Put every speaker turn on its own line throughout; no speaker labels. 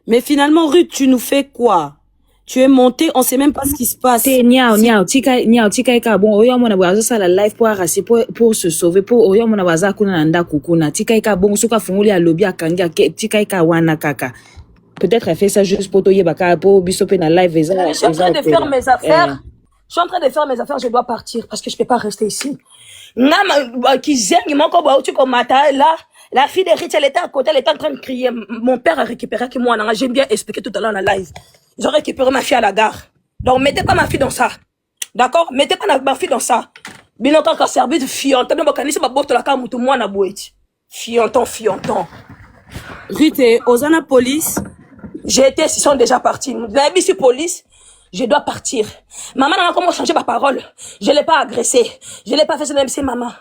Mais finalement, Ruth, tu nous fais quoi? Tu es monté, on sait même pas ce qui se passe.
Tika bon oyo mona bazo sala live pour se sauver pour oyo mona baza kuna nanda kukuna tika bon soka funguli ya lobby akanga tika wana kaka. Peut-être elle fait ça juste pour toyer baka pour bisoper na live
Je suis en train de faire mes affaires. Je suis en train de faire mes affaires, je dois partir parce que je peux pas rester ici. La fille de Rich, elle était à côté, elle était en train de crier. Mon père a récupéré que moi, j'ai bien expliqué tout à l'heure en live. Ils ont récupéré ma fille à la gare. Donc, mettez pas ma fille dans ça. D'accord? Mettez pas ma fille dans ça. Binotan ka servi de fianton. Non, bakani, c'est ma botte la cam tout moi na bouet. Fianton.
Ruth et Osana police.
J'ai été, ils sont déjà partis. Vous avez vu si police? Je dois partir. Maman n'a comment changer ma parole. Je l'ai pas agressé. Je l'ai pas fait, c'est maman.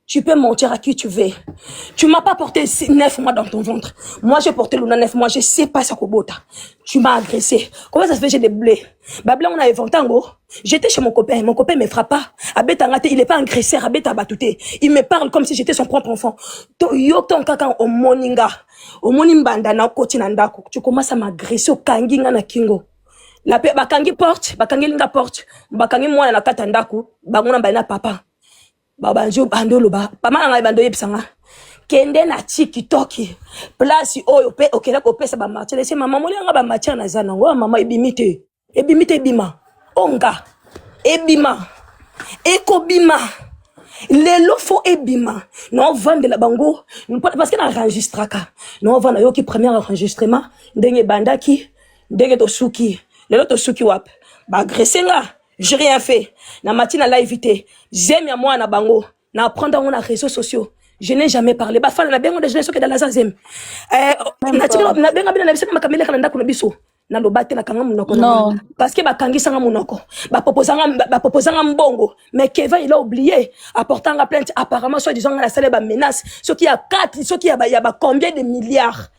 Tu peux mentir à qui tu veux. Tu m'as pas porté 9 mois dans ton ventre. Moi, j'ai porté Luna 9 mois. Je sais pas ça Kobota. Tu m'as agressé. Comment ça se fait, j'ai des blés? Babla, on a inventé en gros. J'étais chez mon copain. Mon copain me frappe pas. Abeta ngate, il est pas agresseur. Abeta batouté. Il me parle comme si j'étais son propre enfant. Yo, ton kaka, au moninga. Au monimbanda, na koti nandako. Tu commences à m'agresser au kanginga na kingo. La paix, bakangi porte. Bakangi linga porte. Bakangi moi na katandako. Bangona baina papa. Babanjo bandolo ba pama nga bando yebisanga kende na TikTok place oyo pe okela ko pesa ba marché laisse maman moli nga ba marché na zana ngo mama ebimite bima onga ebima ekobima lelo fo ebima non vendre la bango parce que na enregistraka non vendre yo ki premier enregistrement ndenge bandaki ndenge to suki lelo to suki wap ba agresser nga. J'ai rien fait. Na matina la évité. J'aime à moi na bango. Na prendre on a réseaux sociaux. Je n'ai jamais parlé. Ba fala na bengo de jeunesse que dans la zazem. Na tika na benga bina na bisaka makamele kana ndako na biso. Na lobate na kanga munoko na. Parce que ba kangi sanga munoko. Ba proposanga mbongo. Mais Kevin il a oublié apportant la plainte apparemment soit disant la salle ba menace. Ce qui a 4, ce qui a combien de milliards.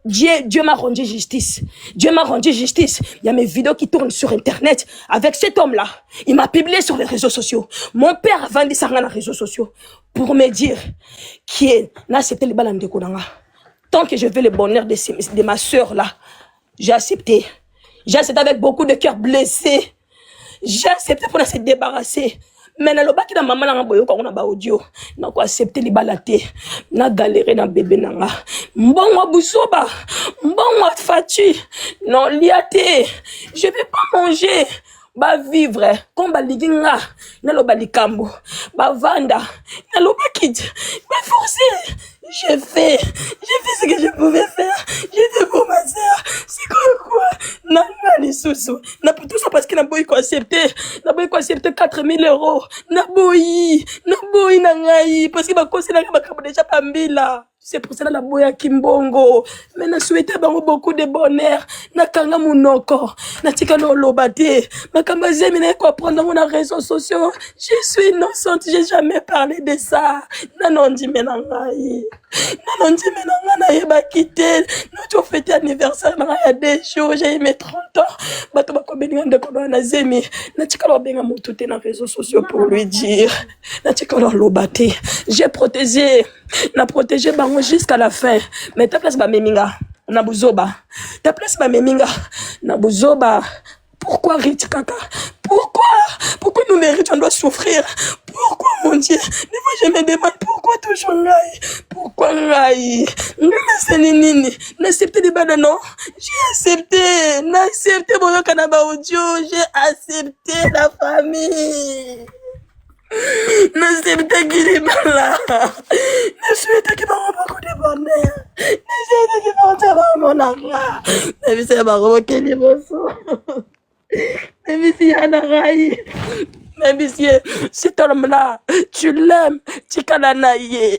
Dieu m'a rendu justice. Dieu m'a rendu justice. Il y a mes vidéos qui tournent sur Internet avec cet homme-là. Il m'a publié sur les réseaux sociaux. Mon père a vendu ça dans les réseaux sociaux pour me dire qui est là, c'était le balan de Kodanga. Tant que je veux le bonheur de ma sœur là, j'ai accepté. J'ai accepté avec beaucoup de cœur blessé. J'ai accepté pour se débarrasser. Mais na loba ki na maman na boyo ko na ba audio na ko accepter li balate na galérer na bébé nanga mbongo busoba mbongo fatu non liate je vais pas manger ba vivre comme ba liginga na loba likambo ba vanda na loba kid ba forcer j'ai fait ce que je pouvais faire. J'ai fait pour ma sœur. C'est quoi? Non, les sous. N'a pas tout ça parce qu'il n'a pas accepté. N'a pas accepté 4 000 €. N'a pas nangai. Parce qu'il m'a conseillé déjà pas là. C'est pour cela la boya kimbongo. Mais na souhaité beaucoup de bonheur. Na kanga munoko. Na tika no lobate. Ma kamba zemi na ko prendre mon réseaux sociaux. Je suis innocente, j'ai jamais parlé de ça. Nanon di menangai. Nanon di menanga na yeba quitter. Notre fête anniversaire il y a 2 jours, j'ai mes 30 ans. Bato ba ko beninga ndeko na zemi. Na tika lo benga mututé na réseaux sociaux pour lui dire. Na tika lo lobate. J'ai protégé. Na protégé bango jusqu'à la fin. Mais ta place ba meminga na buzoba. Ta place ba meminga na buzoba. Pourquoi Rich Kaka? Pourquoi nous les riches on doit souffrir? Pourquoi mon Dieu? Des fois je me demande pourquoi toujours Rai? Pourquoi Rai? C'est nini? N'acceptez les bananes. J'ai accepté. N'accepté mon canaba audio. J'ai accepté la famille. N'accepte qu'il est malade. N'accepte qu'il va avoir beaucoup de bonheur. N'accepte qu'il va avoir mon argent. N'accepte qu'il va avoir qu'il est bon. Même si Anaï, même si cet homme-là, tu l'aimes, tu cananaïe.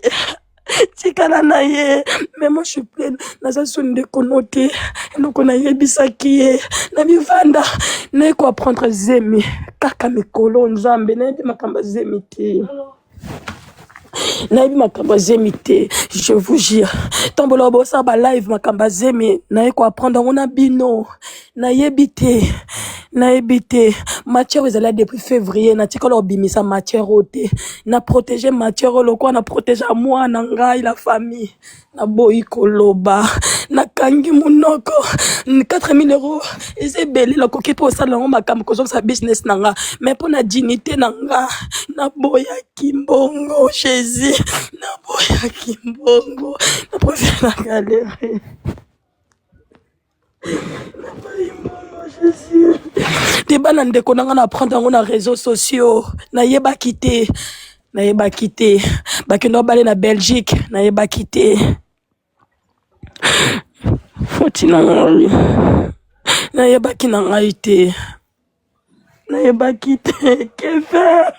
Mais moi je suis pleine dans un son de connoté donc on a yebisaki na bivanda na ko apprendre zemi kaka mikolo nzambe na de makamba zemi te na makamba zemi te je vous jure tombola bossa ba live makamba zemi na ko apprendre on a bino na yebite matière ils allaient depuis février na tika lo bimisa matière oté na protéger matière lo quoi na protéger moi na ngai la famille naboyi koloba nakangi monoko 4000 euros eza ebele nakoki mpo osala yango makambo kozokisa business na nga mais mpo na dignité na nga naboyaki mbongo Jésus naboyaki mbongo na profile na galerie naboyi mbongo Jésus te bana ndeko na nga na prendre yango na réseaux sociaux nayebaki te bakende obale na Belgique nayebaki te foti na ngai nayebaki na ngai te nayebaki te que faire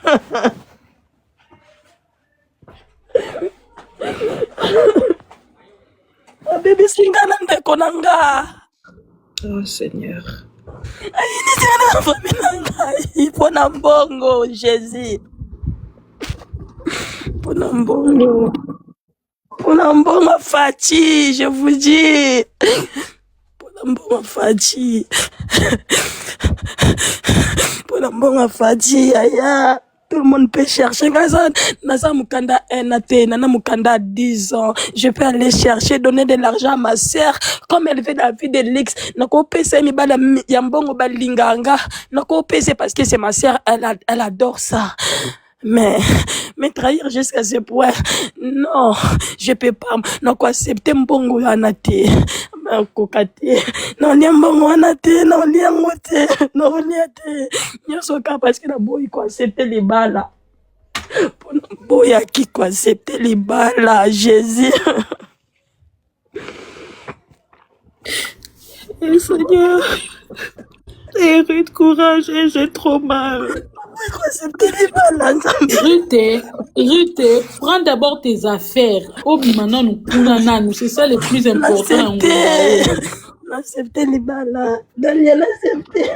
abebisinga na ndeko na nga
Oh Seigneur.
ayinisinga na fami na ngai mpo na mbongo Jésus mpo na mbongo Fati, je vous dis. Pour la Fati. Pour la Fati, aya. Tout le monde peut chercher. Nasa Mukanda NAT, Nana Mukanda 10 ans. Je peux aller chercher, donner de l'argent à ma sœur. Comme elle fait la vie de l'X. Nako pese mi bala yambongo balinganga. Nako pese parce que c'est ma sœur, elle adore ça. Mais trahir jusqu'à ce point, non, je peux pas, non, quoi, accepter mbongo yanate, kokate, non, liam mbongo yanate, non, liam mote, non, liate, non, soka, parce que la boy, quoi, accepter les balles, boy, à qui, quoi, accepter les balles, Jésus.
Et Seigneur, et Ruth, courage, j'ai trop mal.
Ruth, prends d'abord tes affaires. Oh, maintenant, nous, c'est ça le plus important.
Accepter les balles. Daniel, accepter.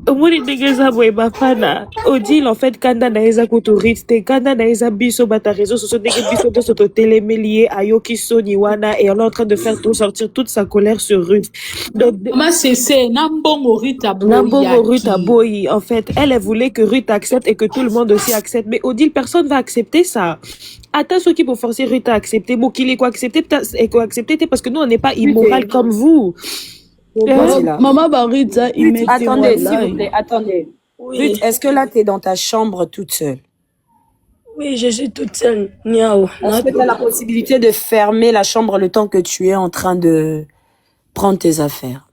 Omoni ndengeza boye bafana odile en fait kanda na eza kuturiste kanda na eza biso bata réseaux sociaux ndenge biso to soto télémélié ayoki soni wana et on est en train de faire tout sortir toute sa colère sur Ruth. Donc
maman c'est Nambongo Ruth
Aboyi en fait elle voulait que Ruth accepte et que tout le monde aussi accepte mais odile personne va accepter ça. Attends ceux qui pour forcer Ruth à accepter bon qu'il est quoi accepter et quoi accepter parce que nous on n'est pas immoral comme vous.
Maman Barita,
attendez, s'il vous plaît, attendez. Oui. Ruth, est-ce que là, tu es dans ta chambre toute seule?
Oui, je suis toute seule. Niao.
Est-ce que tu as la possibilité de fermer la chambre le temps que tu es en train de prendre tes affaires?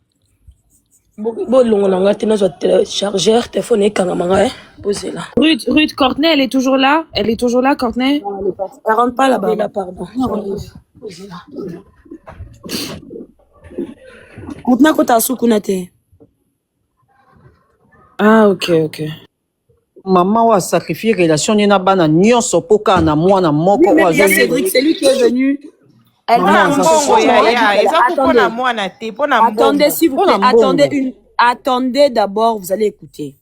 Chargeur, téléphone et posez là.
Ruth, Courtney, elle est toujours là? Elle est toujours là, Courtney?
Non, elle rentre pas là-bas.
Là, pardon.
Posez là. Koutna kota sukunate.
Ah, ok.
Maman a sacrifié relation ni na bana nyonso poka na mwana moko
wa Cédric, c'est lui qui est venu. Attendez, s'il vous plaît, attendez d'abord, vous allez écouter.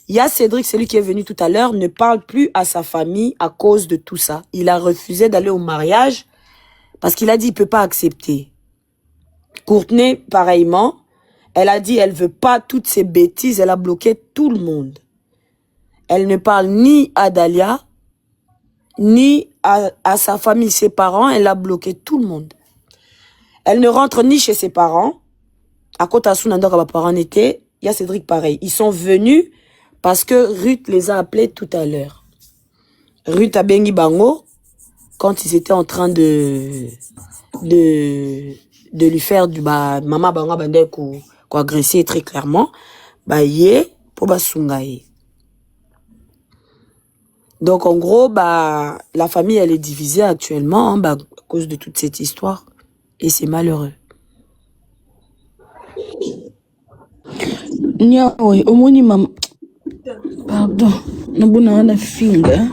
Il y a Cédric, celui qui est venu tout à l'heure, ne parle plus à sa famille à cause de tout ça. Il a refusé d'aller au mariage parce qu'il a dit qu'il ne peut pas accepter. Courtney, pareillement, elle a dit elle veut pas toutes ces bêtises, elle a bloqué tout le monde. Elle ne parle ni à Dalia, ni à sa famille, ses parents, elle a bloqué tout le monde. Elle ne rentre ni chez ses parents, à côté de ses parents étaient, il y a Cédric pareil. Ils sont venus parce que Ruth les a appelés tout à l'heure. Ruth a bengi bango, quand ils étaient en train de lui faire du maman banga bande ko agresser très clairement yé pour sungaye. Donc en gros la famille elle est divisée actuellement à cause de toute cette histoire et c'est malheureux.
Nyaoy omoni mam pardon nabuna na finga.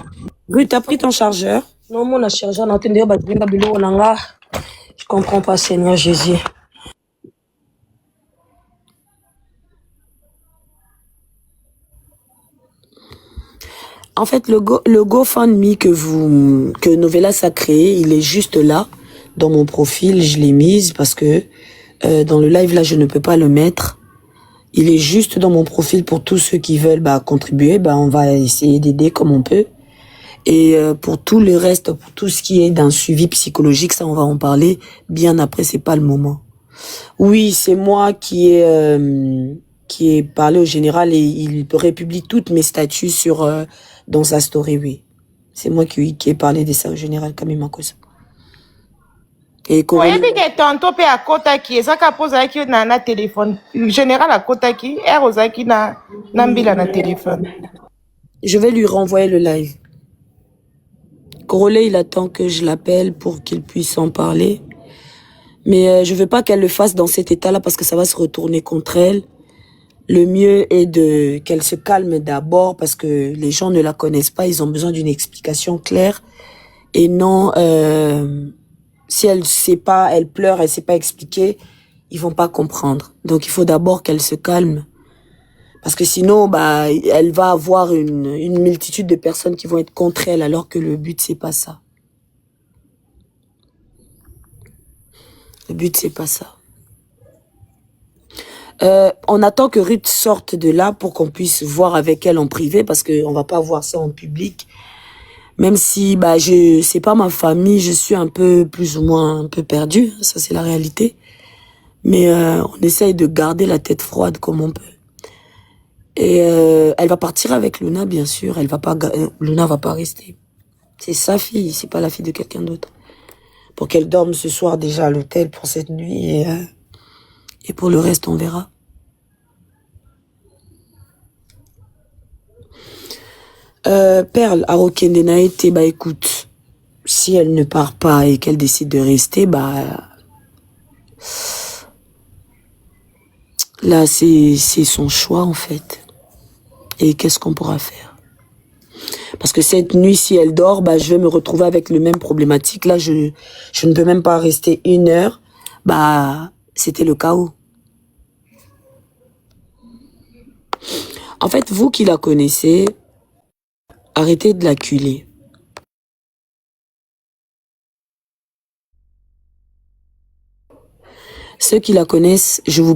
Ruth, t'as pris ton chargeur?
Non, mon chargeur n'a entendu pas de nanga. Je comprends pas, Seigneur Jésus.
En fait, le GoFundMe que Novelas a créé, il est juste là, dans mon profil, je l'ai mise parce que dans le live là, je ne peux pas le mettre. Il est juste dans mon profil pour tous ceux qui veulent contribuer, on va essayer d'aider comme on peut. Et pour tout le reste, pour tout ce qui est d'un suivi psychologique, ça on va en parler bien après, c'est pas le moment. Oui, c'est moi qui ai parlé au général et il républie toutes mes statuts sur dans sa story, oui. C'est moi qui ai parlé de ça au général Kamima Koso. Et
oyebi ke tonto mpe akotaki ezaka mpo ozalaki na téléphone général akotaki ere ozalaki na mbila na téléphone.
Je vais lui renvoyer le live. Corolé, il attend que je l'appelle pour qu'il puisse en parler. Mais je veux pas qu'elle le fasse dans cet état-là parce que ça va se retourner contre elle. Le mieux est qu'elle se calme d'abord parce que les gens ne la connaissent pas. Ils ont besoin d'une explication claire. Et non, si elle sait pas, elle pleure, elle sait pas expliquer, ils vont pas comprendre. Donc il faut d'abord qu'elle se calme. Parce que sinon, bah, elle va avoir une multitude de personnes qui vont être contre elle alors que le but, c'est pas ça. Le but, c'est pas ça. On attend que Ruth sorte de là pour qu'on puisse voir avec elle en privé parce qu'on va pas voir ça en public. Même si, bah, c'est pas ma famille, je suis un peu, plus ou moins, un peu perdue. Ça, c'est la réalité. Mais, on essaye de garder la tête froide comme on peut. Et elle va partir avec Luna, bien sûr. Luna va pas rester. C'est sa fille, c'est pas la fille de quelqu'un d'autre. Pour qu'elle dorme ce soir déjà à l'hôtel pour cette nuit et pour le reste, on verra. Perle, Arokende Naete, bah écoute, si elle ne part pas et qu'elle décide de rester, bah là c'est son choix en fait. Et qu'est-ce qu'on pourra faire? Parce que cette nuit, si elle dort, bah, je vais me retrouver avec le même problématique. Là, je ne peux même pas rester 1 heure. Bah, c'était le chaos. En fait, vous qui la connaissez, arrêtez de l'acculer. Ceux qui la connaissent, je vous